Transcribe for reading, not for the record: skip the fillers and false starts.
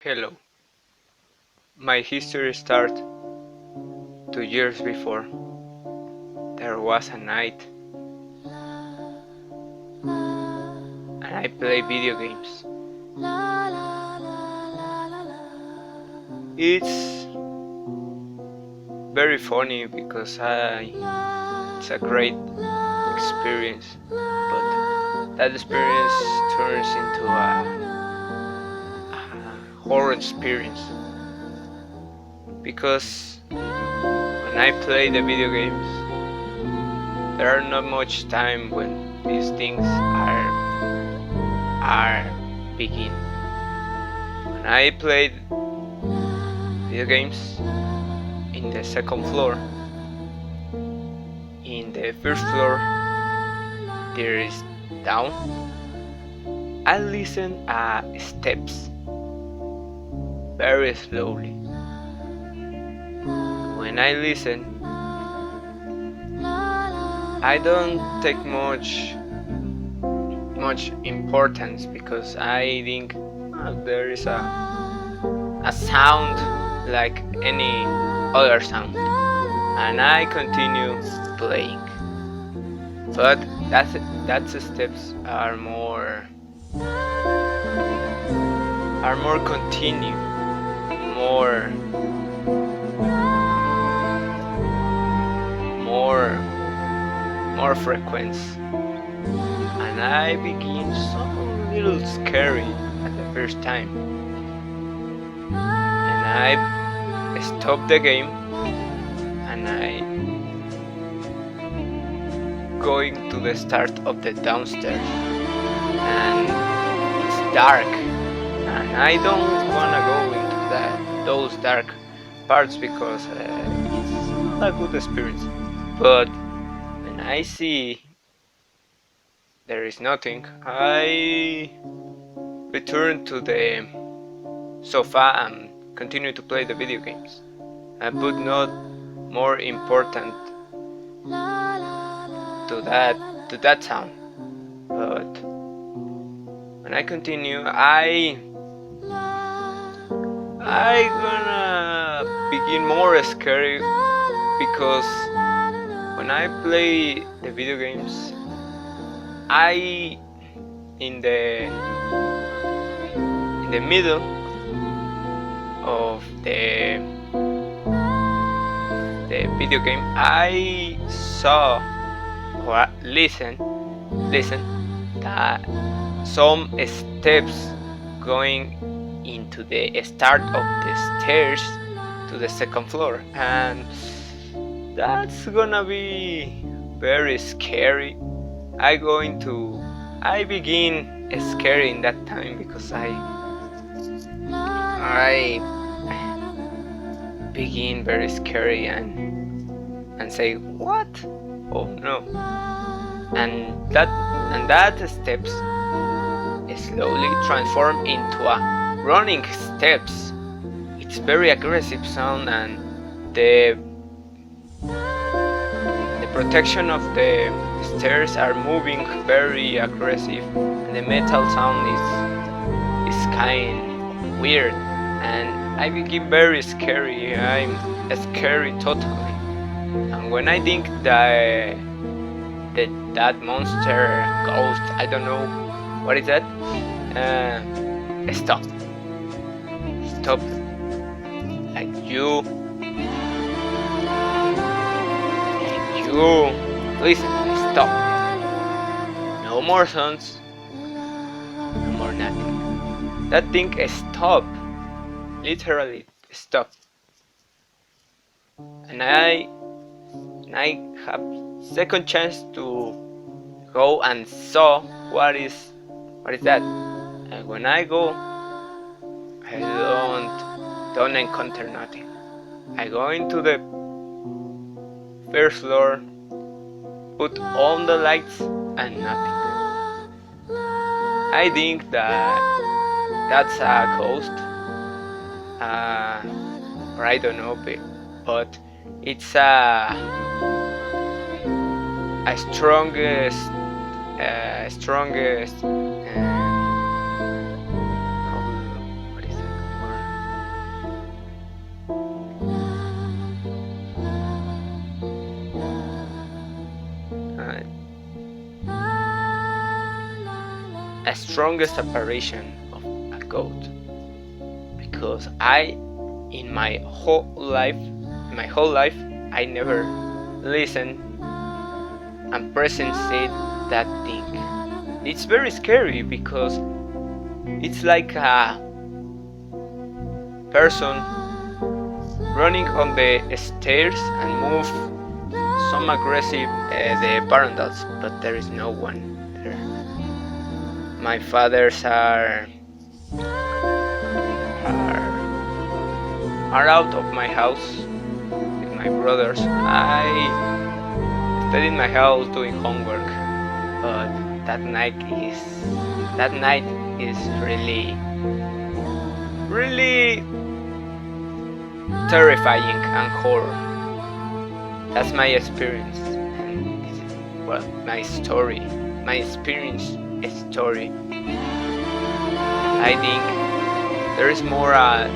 Hello. My history starts 2 years before. There was a night and I play video games. It's very funny because it's a great experience, but that experience turns into a horror experience because when I play the video games, there are not much time when these things are begin. When I played video games in the second floor, in the first floor there is down. I listen steps very slowly. When I listen, I don't take much importance because I think there is a sound like any other sound, and I continue playing. But that steps are more continue, more frequent, and I begin so little scary at the first time, and I stop the game and I going to the start of the downstairs, and it's dark and I don't wanna go into those dark parts because it's not a good experience. But when I see there is nothing, I return to the sofa and continue to play the video games. I put not more important to that sound. But when I continue, I gonna begin more scary because when I play the video games, I in the middle of the video game, I saw or listen that some steps going into the start of the stairs to the second floor, and that's gonna be very scary. I begin scary in that time because I begin very scary and say what? Oh no! And that steps slowly transform into a running steps. It's very aggressive sound, and the protection of the stairs are moving very aggressive, and the metal sound is kind weird, and I became very scary. I'm scary totally. And when I think that monster ghost, I don't know what is that, stop, like you listen, stop, no more sounds, no more nothing. That thing stop, literally stop, and I have second chance to go and saw what is that, and when I go, I don't encounter nothing. I go into the first floor, put on the lights, and nothing. I think that's a ghost, or I don't know, but it's a strongest what is that word? strongest apparition of a goat, because in my whole life, I never listened and presenced that thing. It's very scary because it's like a person running on the stairs and move some aggressive the barandals, but there is no one there. My fathers are out of my house with my brothers. I stayed in my house doing homework, but that night is really terrifying and horror. That's my experience, and this is, well, my story, my experience story. I think there is more than